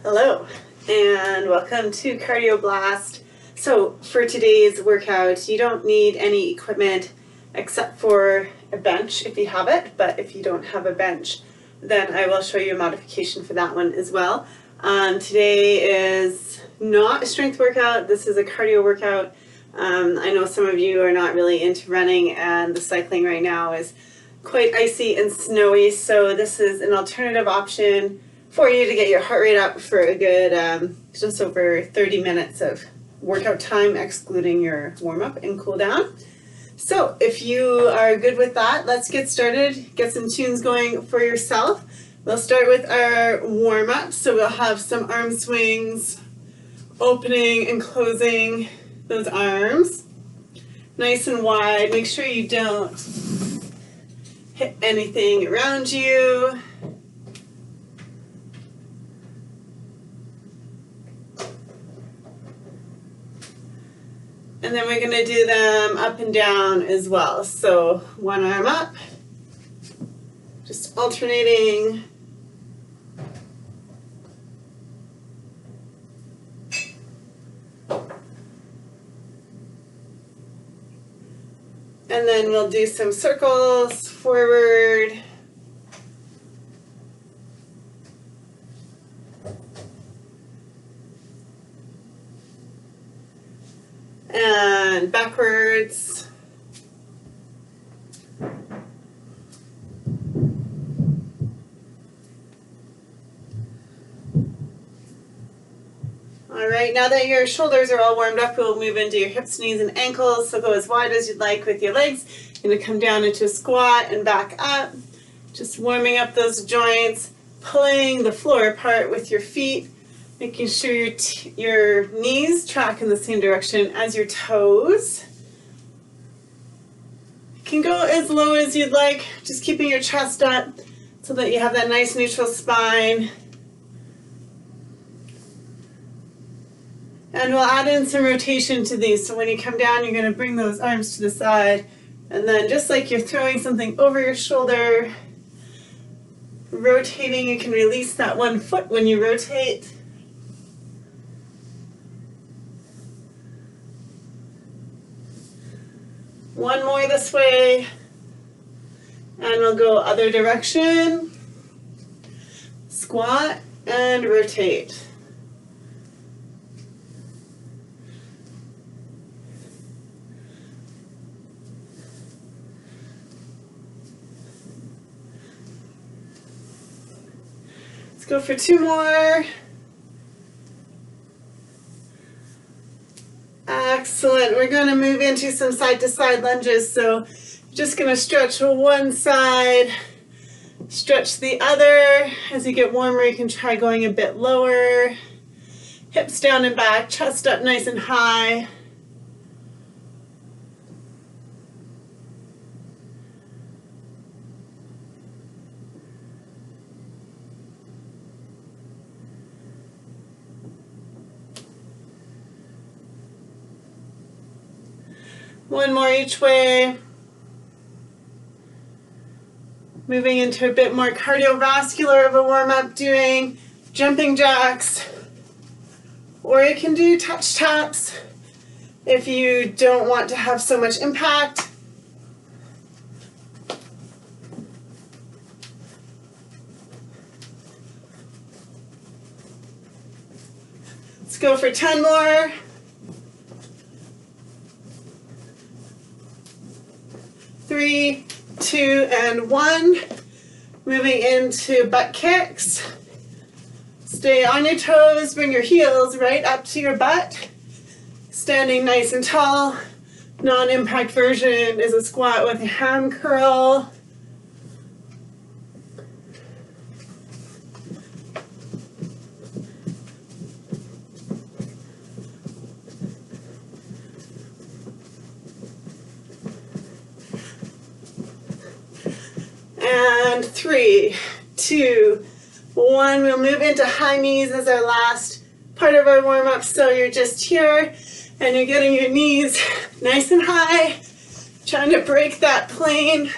Hello, and welcome to Cardio Blast. So for today's workout, you don't need any equipment except for a bench if you have it, but if you don't have a bench, then I will show you a modification for that one as well. Today is not a strength workout, this is a cardio workout. I know some of you are not really into running, and the cycling right now is quite icy and snowy, so this is an alternative option for you to get your heart rate up for a good just over 30 minutes of workout time, excluding your warm-up and cool down. So if you are good with that, let's get started, get some tunes going for yourself. We'll start with our warm-up, so we'll have some arm swings, opening and closing those arms, nice and wide. Make sure you don't hit anything around you. And then we're going to do them up and down as well. So one arm up, just alternating. And then we'll do some circles forward. And backwards. All right, now that your shoulders are all warmed up, we'll move into your hips, knees, and ankles. So go as wide as you'd like with your legs. You're gonna come down into a squat and back up. Just warming up those joints, pulling the floor apart with your feet. Making sure your knees track in the same direction as your toes. You can go as low as you'd like, just keeping your chest up so that you have that nice neutral spine. And we'll add in some rotation to these. So when you come down, you're going to bring those arms to the side. And then just like you're throwing something over your shoulder, rotating, you can release that one foot when you rotate. One more this way, and we'll go other direction, squat and rotate. Let's go for two more. Excellent. We're going to move into some side-to-side lunges. So just going to stretch one side, stretch the other. As you get warmer, you can try going a bit lower. Hips down and back, chest up nice and high. One more each way. Moving into a bit more cardiovascular of a warm-up, doing jumping jacks. Or you can do touch taps if you don't want to have so much impact. Let's go for 10 more. Three, two, and one. Moving into butt kicks. Stay on your toes, bring your heels right up to your butt. Standing nice and tall. Non-impact version is a squat with a ham curl. And 3, 2, 1. We'll move into high knees as our last part of our warm-up. So you're just here and you're getting your knees nice and high, trying to break that plane.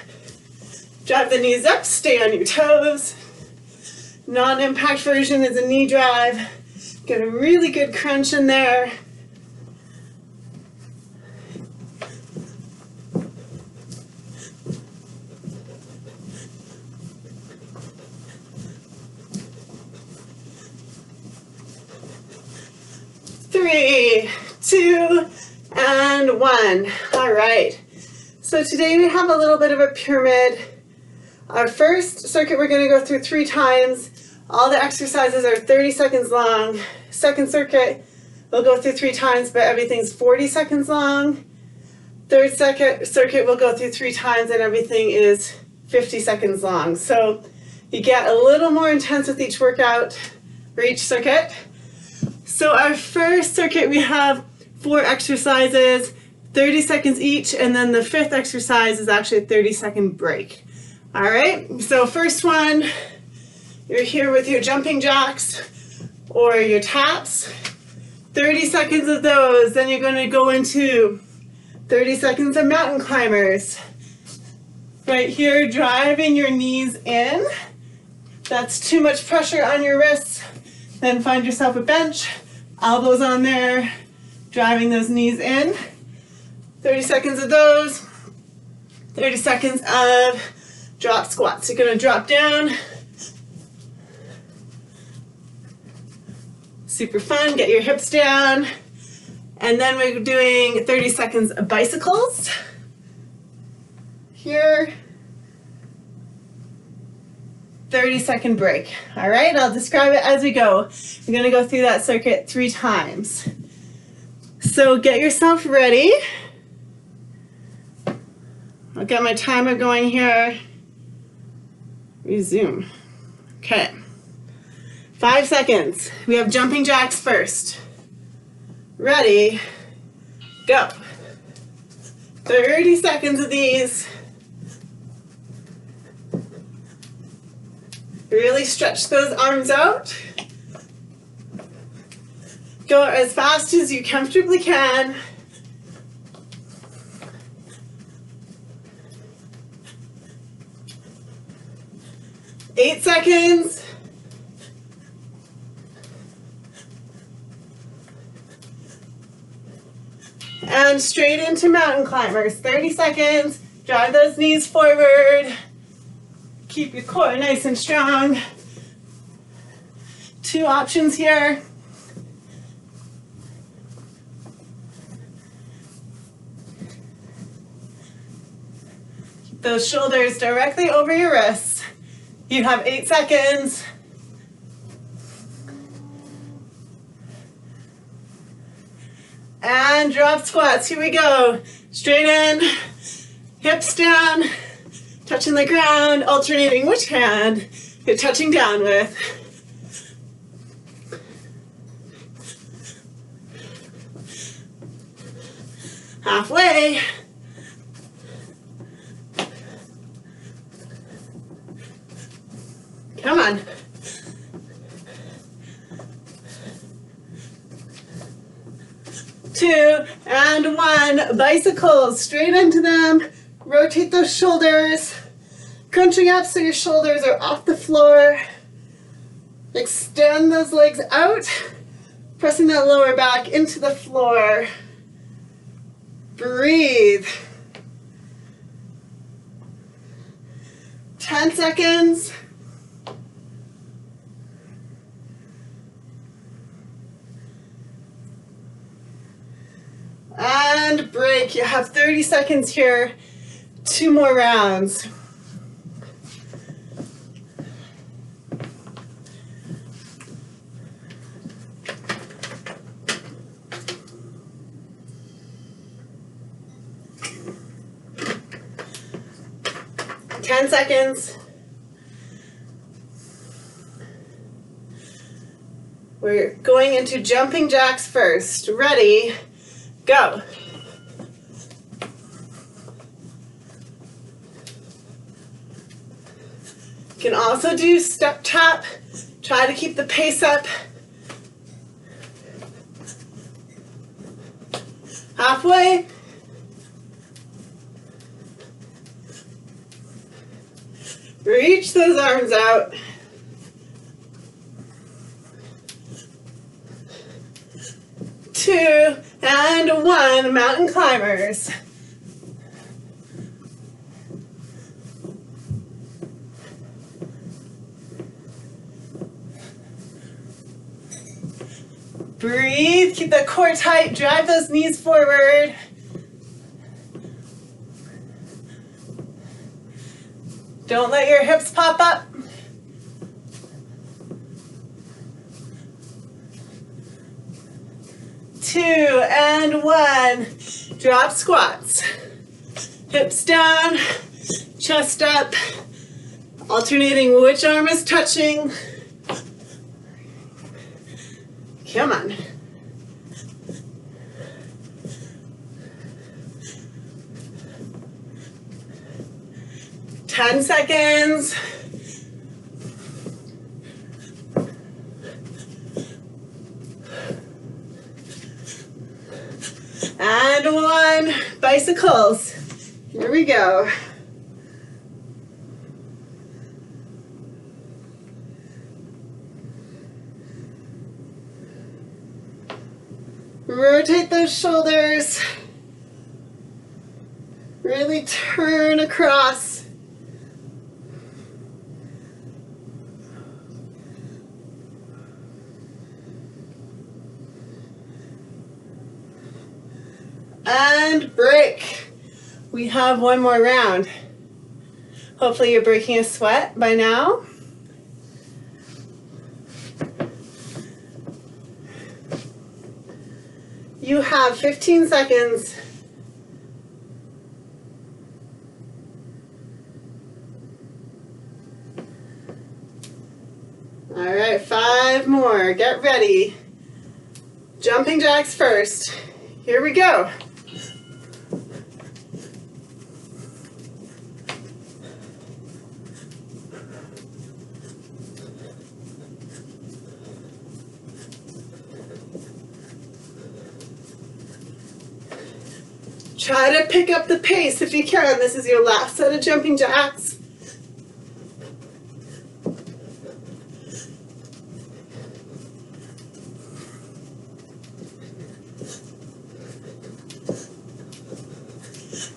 Drive the knees up, stay on your toes. Non-impact version is a knee drive. Get a really good crunch in there. Three, two, and one. All right. So today we have a little bit of a pyramid. Our first circuit we're going to go through 3 times. All the exercises are 30 seconds long. Second circuit we'll go through 3 times, but everything's 40 seconds long. Third circuit we'll go through 3 times and everything is 50 seconds long. So you get a little more intense with each workout or each circuit. So our first circuit we have 4 exercises, 30 seconds each, and then the 5th exercise is actually a 30-second break. All right, so first one, you're here with your jumping jacks or your taps. 30 seconds of those, then you're going to go into 30 seconds of mountain climbers. Right here, driving your knees in. That's too much pressure on your wrists. Then find yourself a bench, elbows on there, driving those knees in. 30 seconds of those. 30 seconds of drop squats. You're going to drop down. Super fun. Get your hips down. And then we're doing 30 seconds of bicycles. Here. 30-second break. All right, I'll describe it as we go. We're going to go through that circuit 3 times. So get yourself ready. I'll get my timer going here. Resume. Okay. 5 seconds. We have jumping jacks first. Ready, go. 30 seconds of these. Really stretch those arms out. Go as fast as you comfortably can. Eight seconds. And straight into mountain climbers. 30 seconds. Drive those knees forward. Keep your core nice and strong. 2 options here. Keep those shoulders directly over your wrists. You have 8 seconds. And drop squats. Here we go. Straight in, hips down, touching the ground, alternating which hand you're touching down with. Halfway. Come on. Two and one. Bicycles, straight into them. Rotate those shoulders. Crunching up so your shoulders are off the floor. Extend those legs out. Pressing that lower back into the floor. Breathe. 10 seconds. And break. You have 30 seconds here. 2 more rounds. Ten seconds. We're going into jumping jacks first. Ready, go. You can also do step tap. Try to keep the pace up. Halfway. Reach those arms out. 2, and 1, mountain climbers. Breathe, keep that core tight, drive those knees forward. Don't let your hips pop up. Two and 1, drop squats. Hips down, chest up, alternating which arm is touching. Come on. Ten seconds. And 1, bicycles. Here we go. Rotate those shoulders. Really turn across. And break. We have one more round. Hopefully you're breaking a sweat by now. You have 15 seconds. All right, 5 more. Get ready. Jumping jacks first. Here we go. Try to pick up the pace if you can. This is your last set of jumping jacks.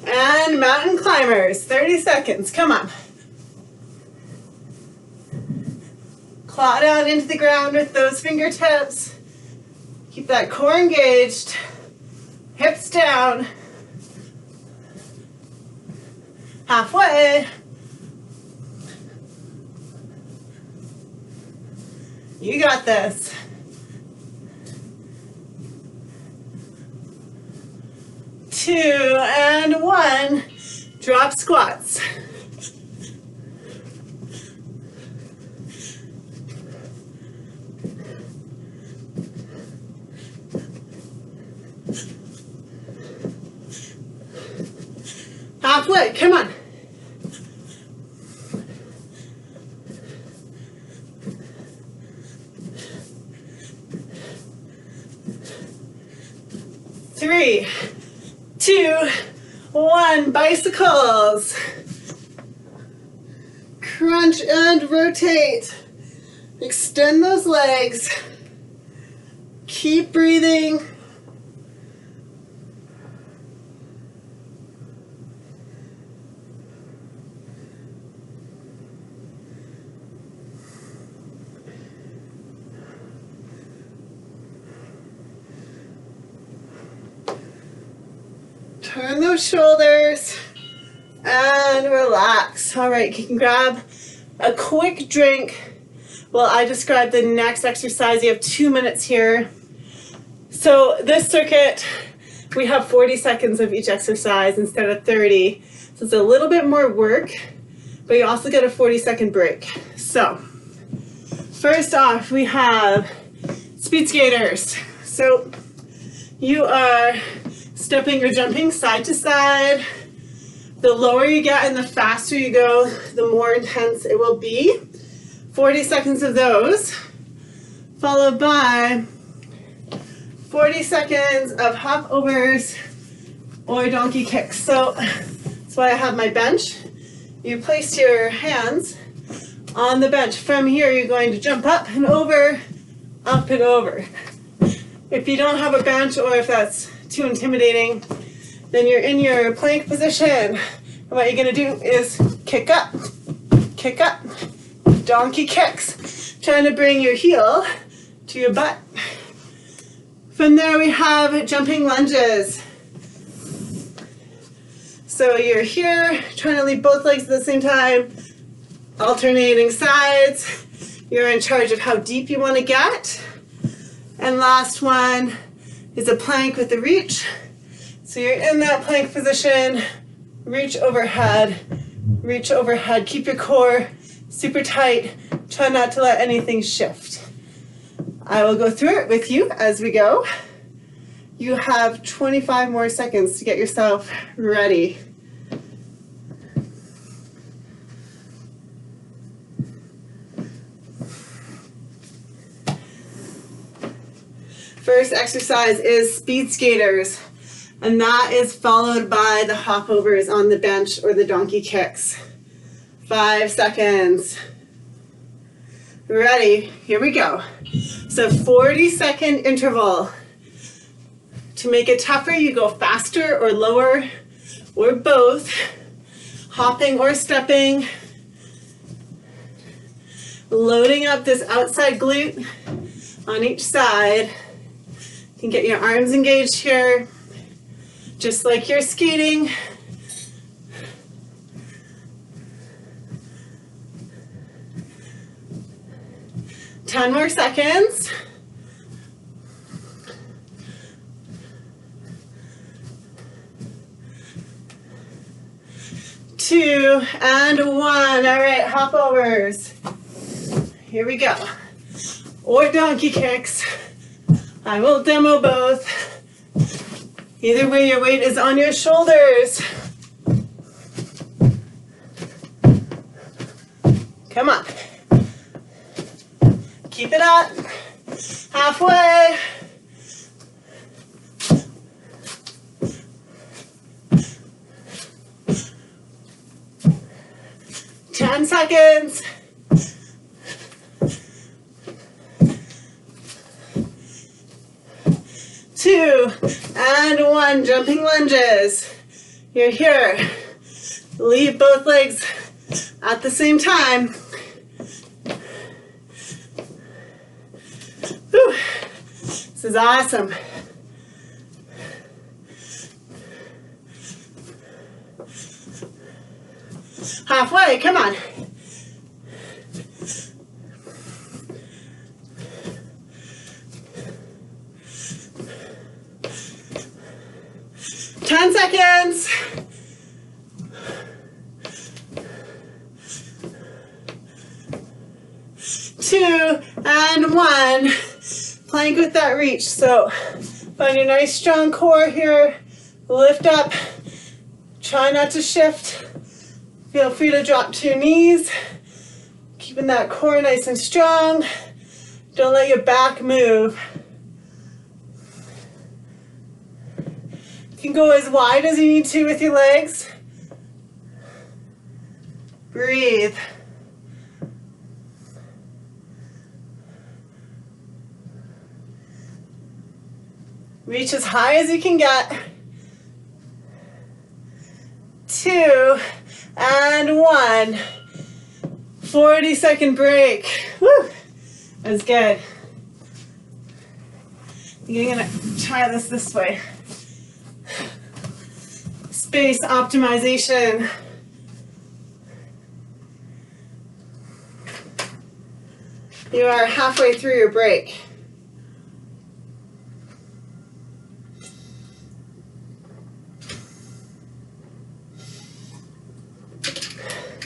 And mountain climbers, 30 seconds, come on. Claw down into the ground with those fingertips. Keep that core engaged, hips down. Halfway. You got this. Two and 1, drop squats. Halfway, come on. Three, 2, 1, bicycles. Crunch and rotate. Extend those legs. Keep breathing. Turn those shoulders and relax. All right, you can grab a quick drink while I describe the next exercise. You have 2 minutes here. So this circuit, we have 40 seconds of each exercise instead of 30. So it's a little bit more work, but you also get a 40-second break. So first off, we have speed skaters. So you are stepping or jumping side to side. The lower you get and the faster you go, the more intense it will be. 40 seconds of those, followed by 40 seconds of hop overs or donkey kicks. So that's why I have my bench. You place your hands on the bench. From here, you're going to jump up and over, If you don't have a bench or if that's too intimidating, then you're in your plank position. And what you're gonna do is kick up, donkey kicks, trying to bring your heel to your butt. From there we have jumping lunges. So you're here, trying to leave both legs at the same time, alternating sides. You're in charge of how deep you want to get. And last one is a plank with a reach. So you're in that plank position, reach overhead, keep your core super tight, try not to let anything shift. I will go through it with you as we go. You have 25 more seconds to get yourself ready. First exercise is speed skaters, and that is followed by the hopovers on the bench or the donkey kicks. 5 seconds. Ready, here we go. So 40-second interval. To make it tougher, you go faster or lower or both, hopping or stepping, loading up this outside glute on each side. You can get your arms engaged here, just like you're skating. Ten more seconds. 2 and 1. All right, hopovers. Here we go. Or donkey kicks. I will demo both. Either way, your weight is on your shoulders. Come on. Keep it up. Halfway. Ten seconds. 2 and 1. Jumping lunges. You're here. Leave both legs at the same time. Whew. This is awesome. Halfway, come on. Ten seconds. 2 and 1. Plank with that reach. So find a nice strong core here. Lift up. Try not to shift. Feel free to drop to your knees. Keeping that core nice and strong. Don't let your back move. You can go as wide as you need to with your legs. Breathe. Reach as high as you can get. 2 and 1. 40-second break. Woo! That's good. You're gonna try this way. Space optimization. You are halfway through your break.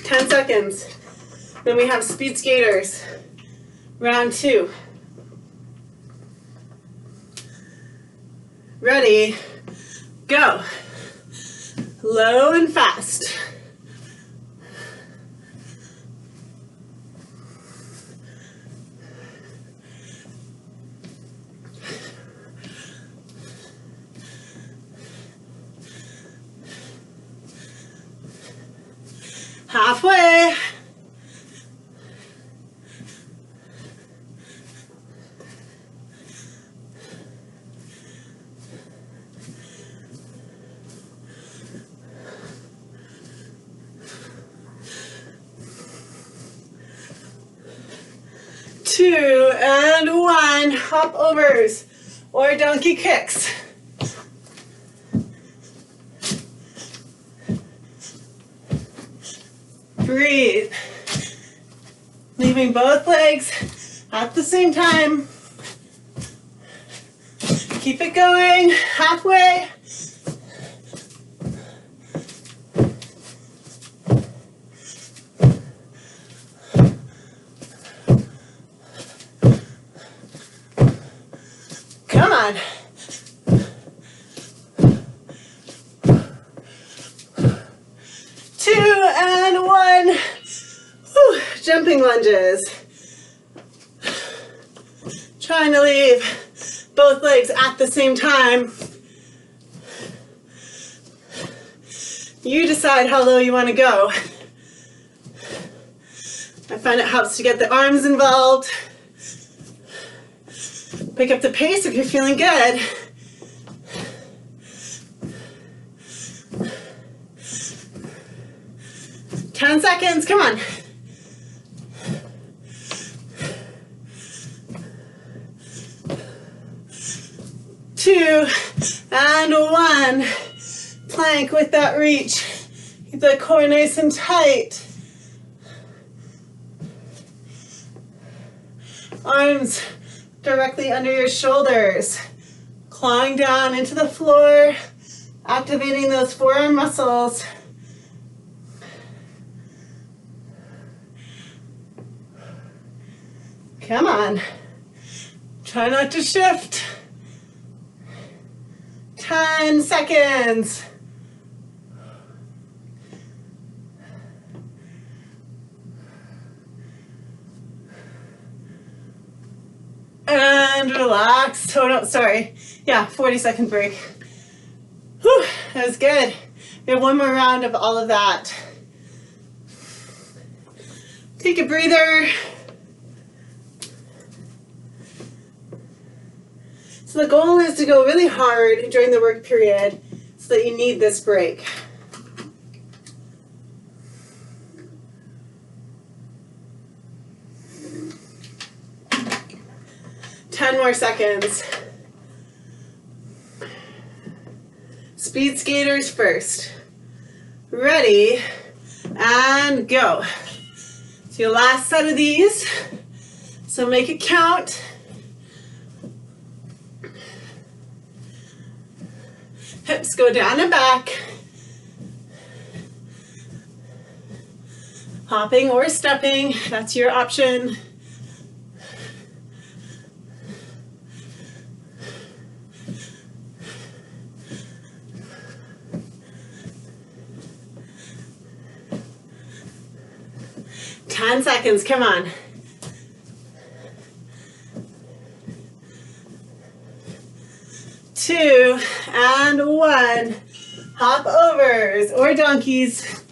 Ten seconds. Then we have speed skaters. Round 2. Ready, go. Low and fast. Halfway. 2 and 1. Hop overs or donkey kicks. Breathe. Leaving both legs at the same time. Keep it going, halfway. Come on. Two and one. Whew. Jumping lunges. Trying to leave both legs at the same time. You decide how low you want to go. I find it helps to get the arms involved. Pick up the pace if you're feeling good. Ten seconds, come on. Two and one. Plank with that reach. Keep the core nice and tight. Arms directly under your shoulders. Clawing down into the floor, activating those forearm muscles. Come on. Try not to shift. 10 seconds. And relax. Oh no, sorry. Yeah, 40-second break. Whew, that was good. We have one more round of all of that. Take a breather. So the goal is to go really hard during the work period so that you need this break. Ten more seconds. Speed skaters first. Ready, and go. So your last set of these, so make it count. Hips go down and back. Hopping or stepping, that's your option. 10 seconds, come on. Two and one. Hop overs or donkeys.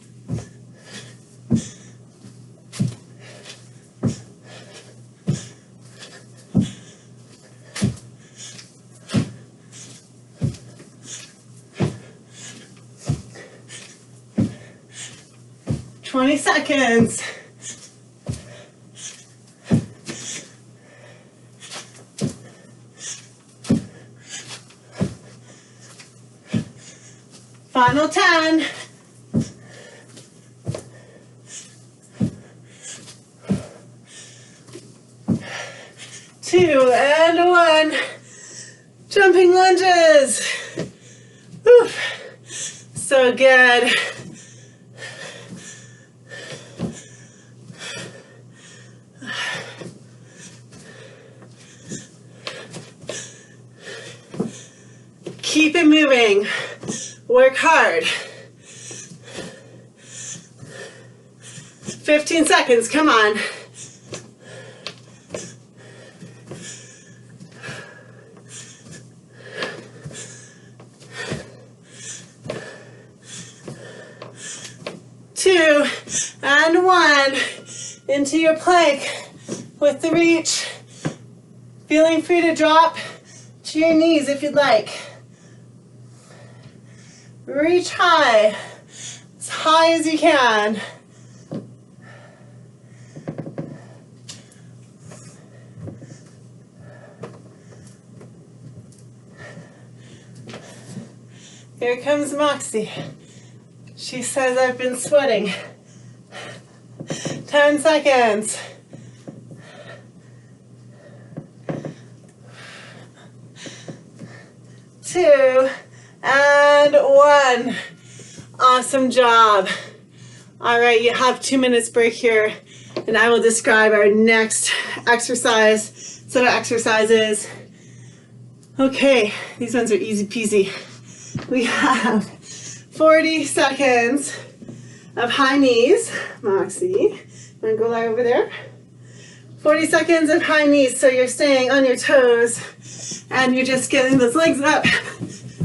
Twenty seconds. Final 10. Two and one. Jumping lunges. Whew. So good. Keep it moving. Work hard. 15 seconds, come on. Two and one. Into your plank with the reach. Feeling free to drop to your knees if you'd like. Reach high, as high as you can. Here comes Moxie. She says I've been sweating. 10 seconds. 2 and 1. Awesome job. All right, you have 2 minutes break here, and I will describe our next exercise, set of exercises. Okay, these ones are easy peasy. We have 40 seconds of high knees. Moxie, wanna go lie over there? 40 seconds of high knees, so you're staying on your toes and you're just getting those legs up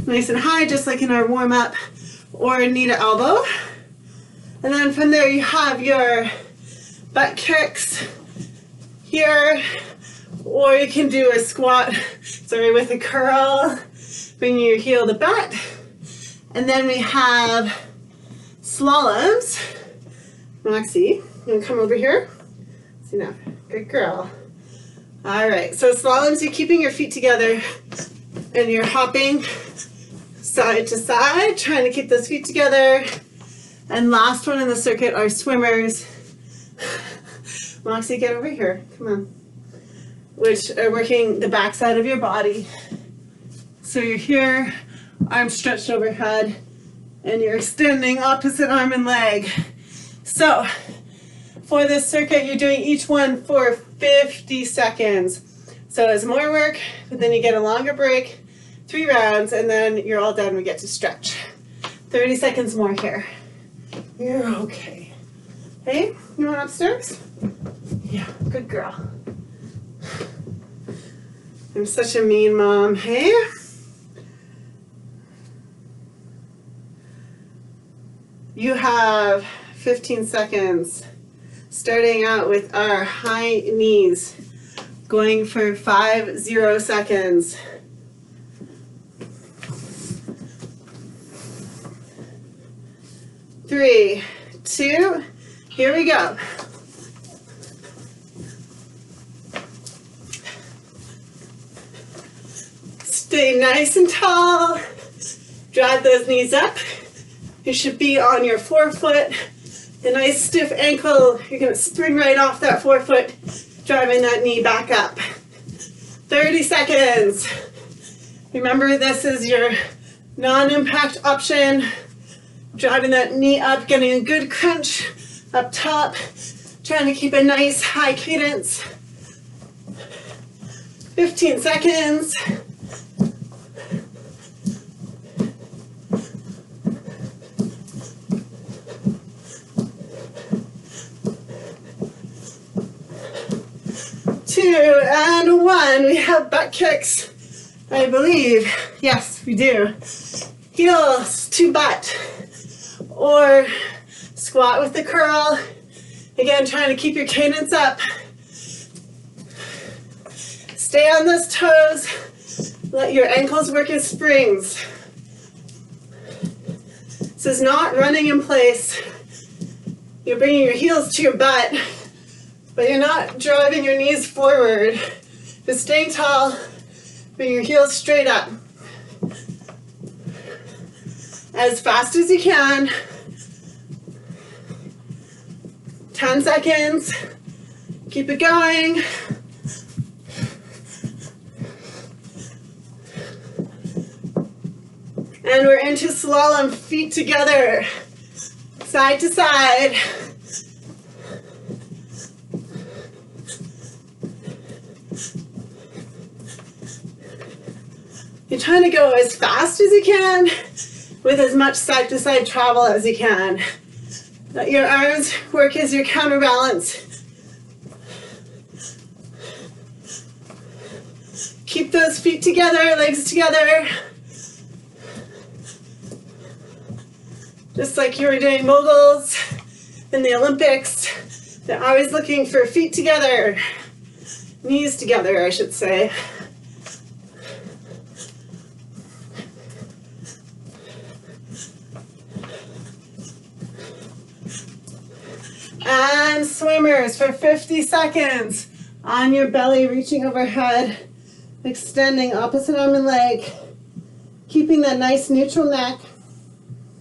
nice and high, just like in our warm-up, or knee to elbow. And then from there you have your butt kicks here, or you can do a squat, with a curl, bring your heel to butt. And then we have slaloms. Moxie, you wanna come over here? That's enough, good girl. All right, so slaloms, you're keeping your feet together and you're hopping side to side, trying to keep those feet together. And last one in the circuit are swimmers. Moxie, get over here, come on. Which are working the back side of your body. So you're here, arms stretched overhead, and you're extending opposite arm and leg. So for this circuit, you're doing each one for 50 seconds. So it's more work, but then you get a longer break, 3 rounds, and then you're all done. We get to stretch. 30 seconds more here. You're okay. Hey, you want upstairs? Yeah, good girl. I'm such a mean mom, hey? You have 15 seconds, starting out with our high knees, going for 50 seconds. 3, 2, here we go. Stay nice and tall. Drive those knees up. You should be on your forefoot. A nice stiff ankle. You're going to spring right off that forefoot, driving that knee back up. 30 seconds. Remember, this is your non-impact option. Driving that knee up, getting a good crunch up top. Trying to keep a nice high cadence. 15 seconds. Two and 1. We have butt kicks, I believe. Yes, we do. Heels to butt. Or squat with the curl. Again, trying to keep your cadence up. Stay on those toes. Let your ankles work as springs. This is not running in place. You're bringing your heels to your butt, but you're not driving your knees forward. Just staying tall, bring your heels straight up. As fast as you can. 10 seconds. Keep it going. And we're into slalom, feet together, side to side. You're trying to go as fast as you can with as much side to side travel as you can. Let your arms work as your counterbalance. Keep those feet together, legs together. Just like you were doing moguls in the Olympics. They're always looking for feet together, knees together, I should say. And swimmers for 50 seconds. On your belly, reaching overhead, extending opposite arm and leg. keeping that nice neutral neck.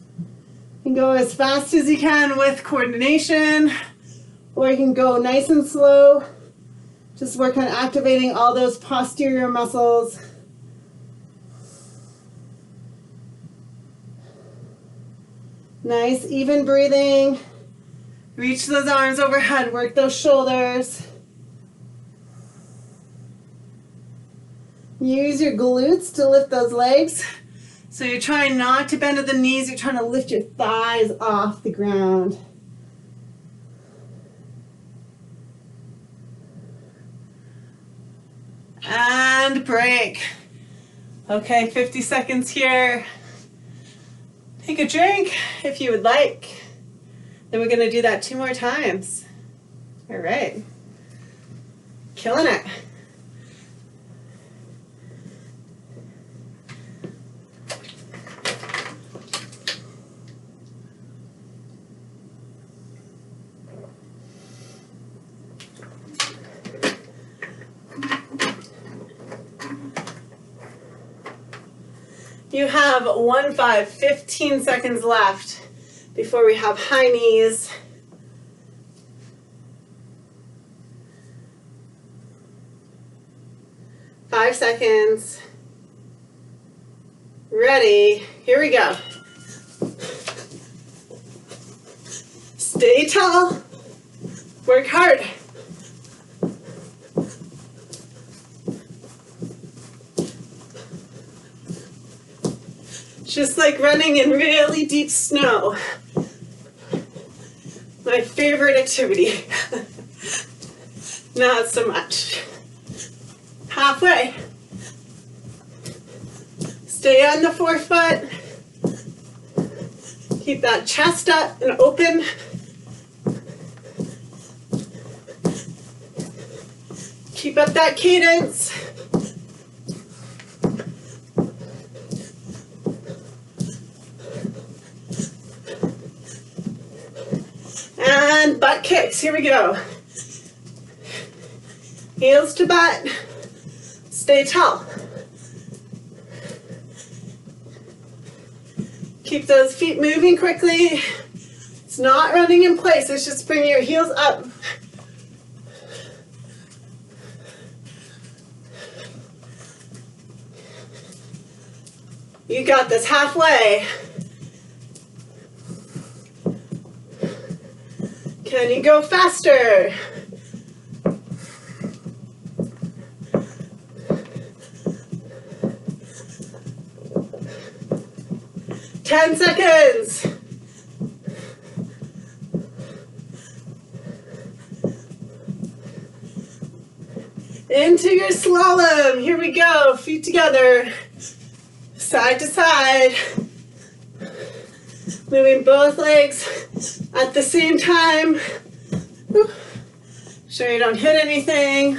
You can go as fast as you can with coordination, or you can go nice and slow. Just work on activating all those posterior muscles. Nice, even breathing. Reach those arms overhead, work those shoulders. Use your glutes to lift those legs. So you're trying not to bend at the knees, you're trying to lift your thighs off the ground. And break. Okay, 50 seconds here. Take a drink if you would like. Then we're gonna do that 2 more times. All right. Killing it. You have 15 seconds left before we have high knees. Five seconds. Ready. Here we go. Stay tall. Work hard. Just like running in really deep snow. My favorite activity. Not so much. Halfway. Stay on the forefoot. Keep that chest up and open. Keep up that cadence. And butt kicks, here we go. Heels to butt, stay tall. Keep those feet moving quickly. It's not running in place, it's just bringing your heels up. You got this, halfway. Can you go faster? Ten seconds. Into your slalom. Here we go. Feet together. Side to side. Moving both legs at the same time. Sure you don't hit anything.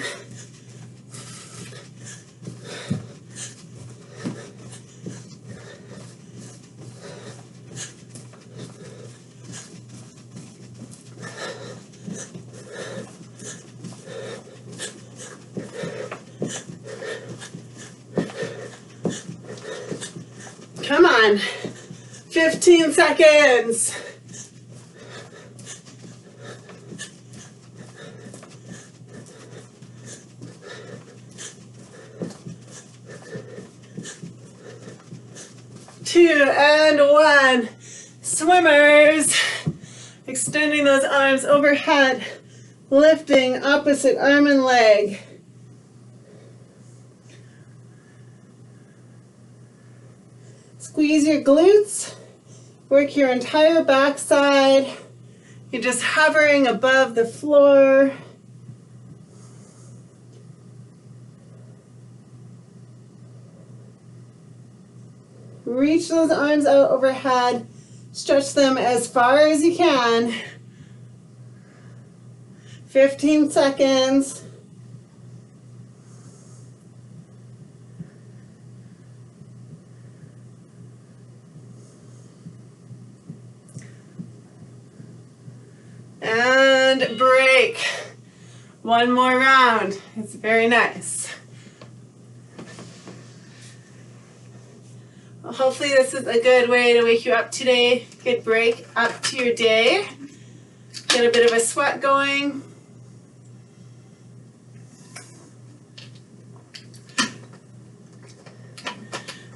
Come on. 15 seconds. Two and one. Swimmers. Extending those arms overhead. Lifting opposite arm and leg. Squeeze your glutes. Work your entire backside. You're just hovering above the floor. Reach those arms out overhead. Stretch them as far as you can. 15 seconds. And break. One more round. It's very nice. Well, hopefully this is a good way to wake you up today. Good break up to your day. Get a bit of a sweat going.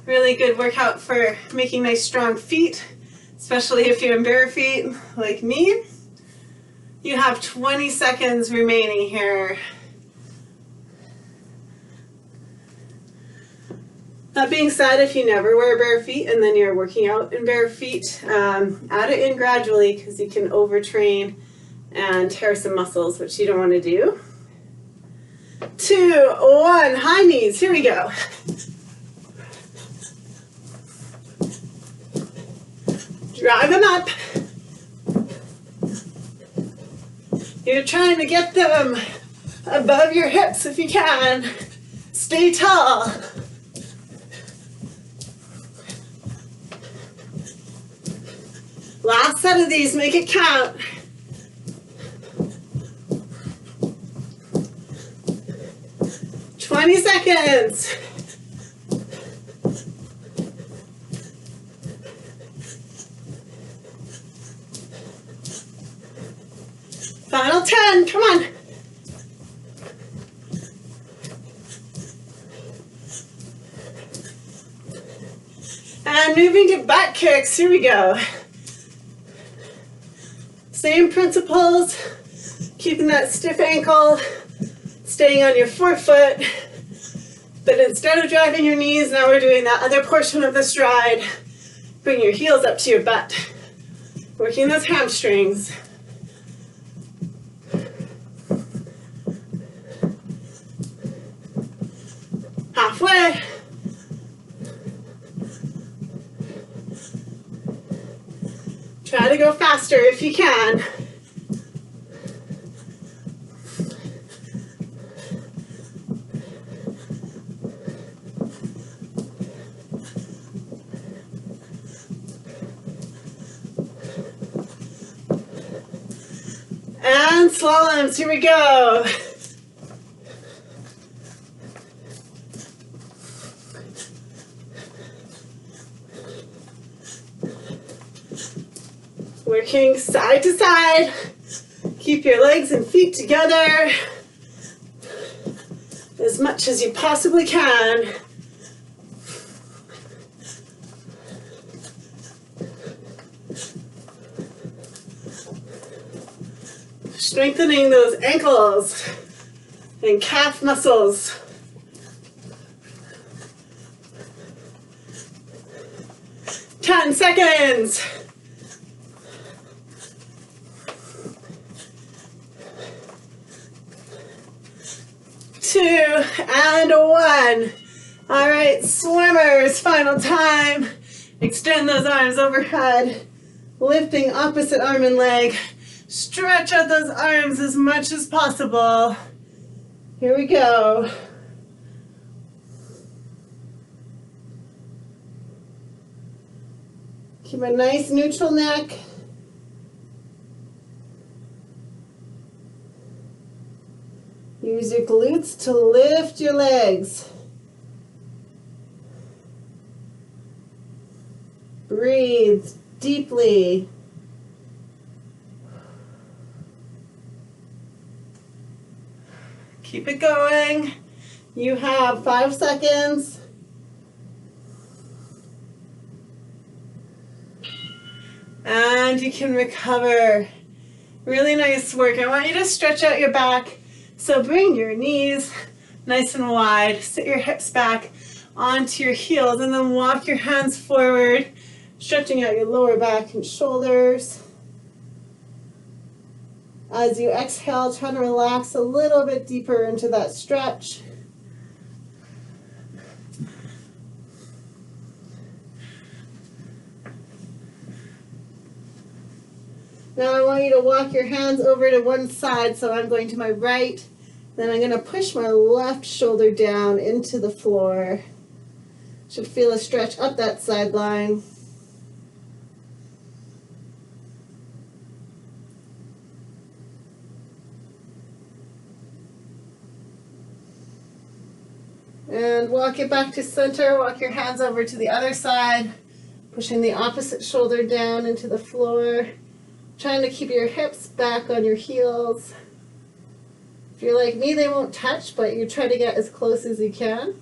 Really good workout for making nice strong feet, especially if you're in bare feet like me. You have 20 seconds remaining here. That being said, if you never wear bare feet and then you're working out in bare feet, add it in gradually because you can overtrain and tear some muscles, which you don't want to do. 2, 1, high knees, here we go. Drive them up. You're trying to get them above your hips if you can. Stay tall. Last set of these, make it count. "20 seconds. Final 10, come on. And moving to back kicks, here we go. Same principles, keeping that stiff ankle, staying on your forefoot, but instead of driving your knees, now we're doing that other portion of the stride. Bring your heels up to your butt, working those hamstrings. Halfway. Try to go faster if you can. And slaloms, here we go. Working side to side. Keep your legs and feet together as much as you possibly can. Strengthening those ankles and calf muscles. "10 seconds. Two and 1. All right, swimmers, final time. Extend those arms overhead, lifting opposite arm and leg. Stretch out those arms as much as possible. Here we go. Keep a nice neutral neck. Use your glutes to lift your legs. Breathe deeply. Keep it going. You have 5 seconds. And you can recover. Really nice work. I want you to stretch out your back. So bring your knees nice and wide. Sit your hips back onto your heels and then walk your hands forward, stretching out your lower back and shoulders. As you exhale, try to relax a little bit deeper into that stretch. Now I want you to walk your hands over to one side, so I'm going to my right, then I'm going to push my left shoulder down into the floor. Should feel a stretch up that sideline. And walk it back to center, walk your hands over to the other side, pushing the opposite shoulder down into the floor, trying to keep your hips back on your heels. If you're like me, they won't touch, but you try to get as close as you can.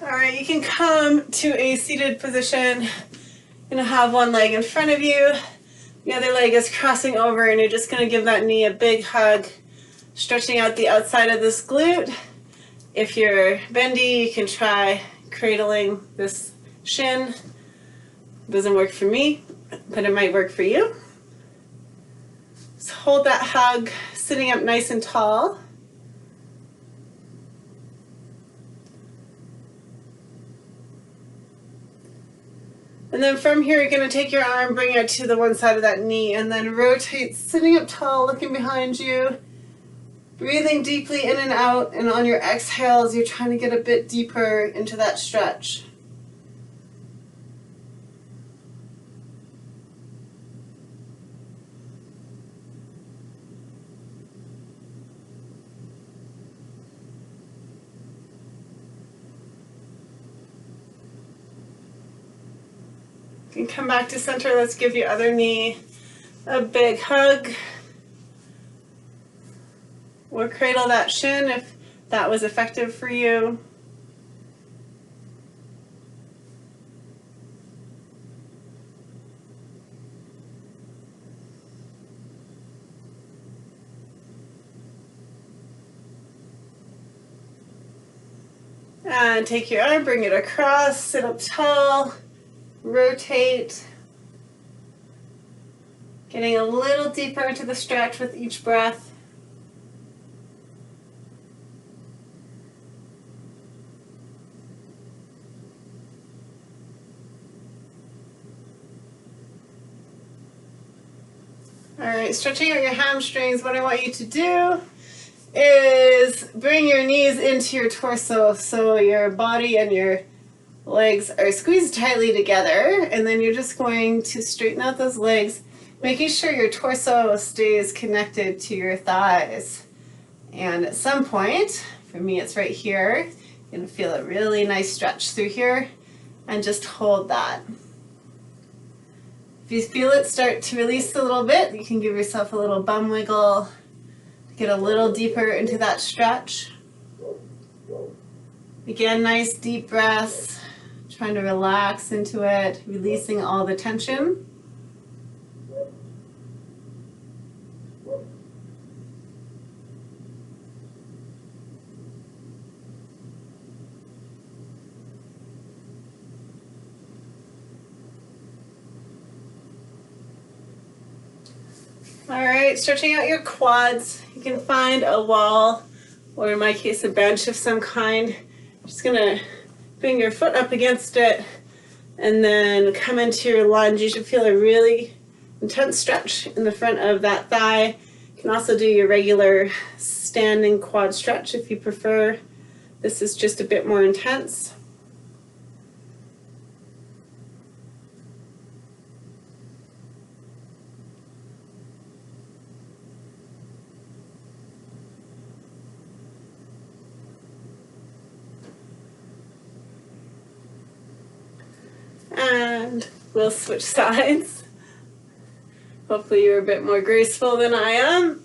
Alright, you can come to a seated position. You're going to have one leg in front of you. The other leg is crossing over, and you're just going to give that knee a big hug, stretching out the outside of this glute. If you're bendy, you can try cradling this shin. It doesn't work for me, but it might work for you. Just hold that hug, sitting up nice and tall. And then from here, you're going to take your arm, bring it to the one side of that knee, and then rotate, sitting up tall, looking behind you. Breathing deeply in and out, and on your exhales, you're trying to get a bit deeper into that stretch. You can come back to center. Let's give your other knee a big hug. Or cradle that shin if that was effective for you. And take your arm, bring it across, sit up tall, rotate. Getting a little deeper into the stretch with each breath. Alright, stretching out your hamstrings. What I want you to do is bring your knees into your torso so your body and your legs are squeezed tightly together, and then you're just going to straighten out those legs, making sure your torso stays connected to your thighs. And at some point, for me it's right here, you're going to feel a really nice stretch through here, and just hold that. If you feel it start to release a little bit, you can give yourself a little bum wiggle, get a little deeper into that stretch. Again, nice deep breaths, trying to relax into it, releasing all the tension. Alright, stretching out your quads. You can find a wall, or in my case a bench of some kind. Just going to bring your foot up against it and then come into your lunge. You should feel a really intense stretch in the front of that thigh. You can also do your regular standing quad stretch if you prefer. This is just a bit more intense. And we'll switch sides. Hopefully you're a bit more graceful than I am.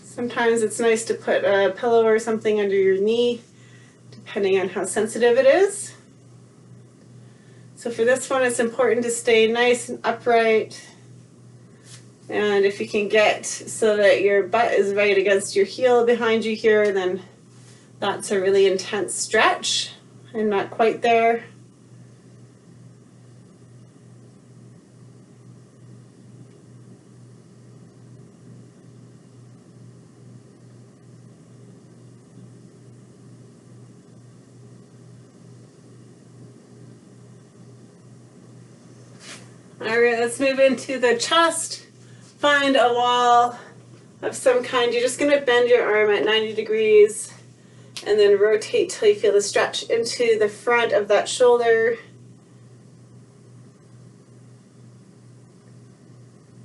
Sometimes it's nice to put a pillow or something under your knee, depending on how sensitive it is. So for this one, it's important to stay nice and upright. And if you can get so that your butt is right against your heel behind you here, then that's a really intense stretch. I'm not quite there. All right, let's move into the chest. Find a wall of some kind. You're just going to bend your arm at 90 degrees and then rotate till you feel the stretch into the front of that shoulder.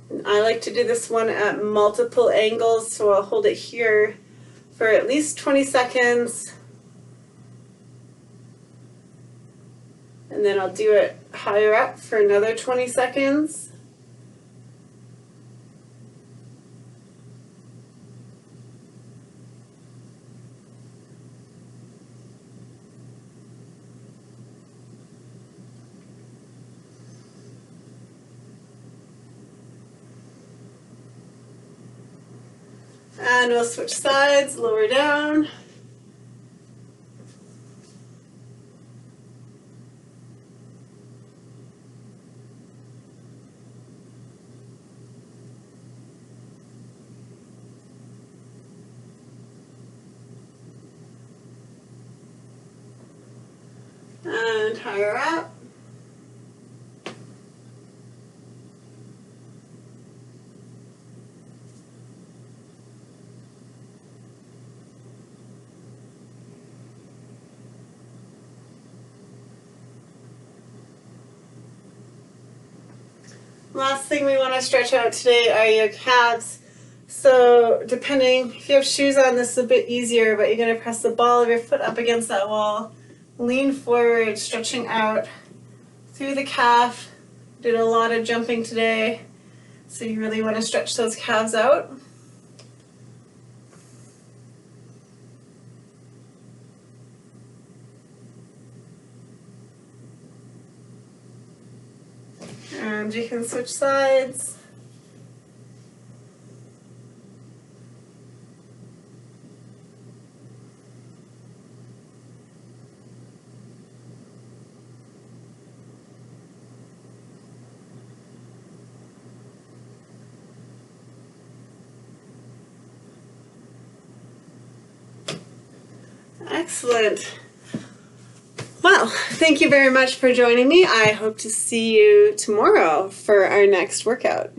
And I like to do this one at multiple angles, so I'll hold it here for at least 20 seconds. And then I'll do it higher up for another 20 seconds. And we'll switch sides, lower down. And higher up. Last thing we want to stretch out today are your calves. So depending, if you have shoes on, this is a bit easier, but you're going to press the ball of your foot up against that wall. Lean forward, stretching out through the calf. Did a lot of jumping today, so you really want to stretch those calves out. And you can switch sides. Excellent. Well, thank you very much for joining me. I hope to see you tomorrow for our next workout.